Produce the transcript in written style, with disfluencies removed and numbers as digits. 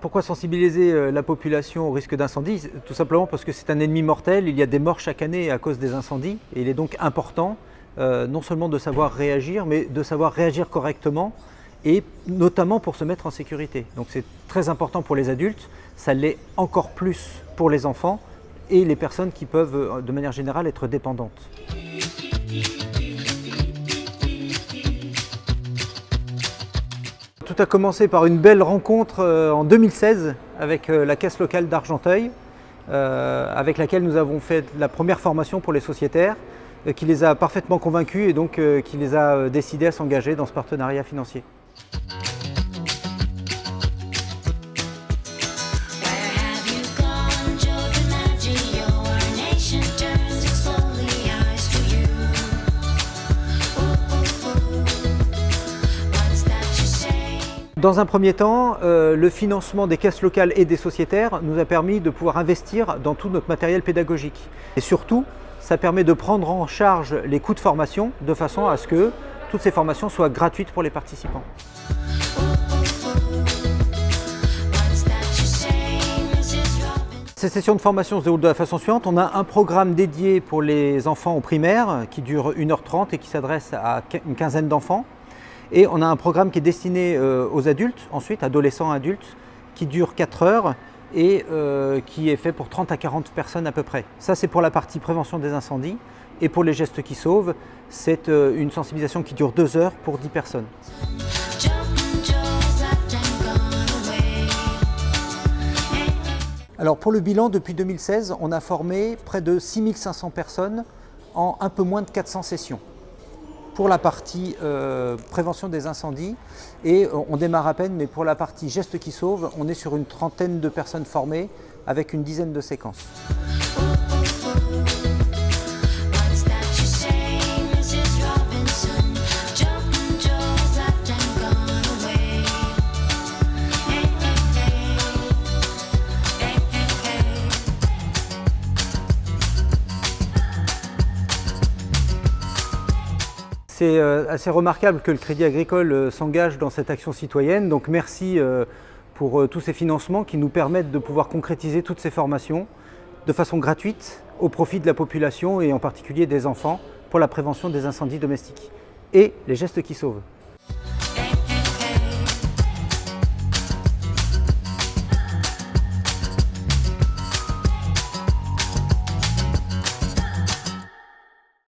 Pourquoi sensibiliser la population au risque d'incendie? Tout simplement parce que c'est un ennemi mortel, il y a des morts chaque année à cause des incendies et il est donc important non seulement de savoir réagir, mais de savoir réagir correctement et notamment pour se mettre en sécurité. Donc c'est très important pour les adultes, ça l'est encore plus pour les enfants et les personnes qui peuvent de manière générale être dépendantes. Tout a commencé par une belle rencontre en 2016 avec la caisse locale d'Argenteuil, avec laquelle nous avons fait la première formation pour les sociétaires, qui les a parfaitement convaincus et donc qui les a décidés à s'engager dans ce partenariat financier. Dans un premier temps, le financement des caisses locales et des sociétaires nous a permis de pouvoir investir dans tout notre matériel pédagogique. Et surtout, ça permet de prendre en charge les coûts de formation de façon à ce que toutes ces formations soient gratuites pour les participants. Ces sessions de formation se déroulent de la façon suivante. On a un programme dédié pour les enfants au primaire qui dure 1h30 et qui s'adresse à une quinzaine d'enfants. Et on a un programme qui est destiné aux adultes, ensuite adolescents adultes, qui dure 4 heures et qui est fait pour 30 à 40 personnes à peu près. Ça c'est pour la partie prévention des incendies. Et pour les gestes qui sauvent, c'est une sensibilisation qui dure 2 heures pour 10 personnes. Alors pour le bilan, depuis 2016, on a formé près de 6500 personnes en un peu moins de 400 sessions. Pour la partie prévention des incendies, et on démarre à peine, mais pour la partie gestes qui sauvent, on est sur une trentaine de personnes formées avec une dizaine de séquences. C'est assez remarquable que le Crédit Agricole s'engage dans cette action citoyenne. Donc merci pour tous ces financements qui nous permettent de pouvoir concrétiser toutes ces formations de façon gratuite au profit de la population et en particulier des enfants pour la prévention des incendies domestiques et les gestes qui sauvent.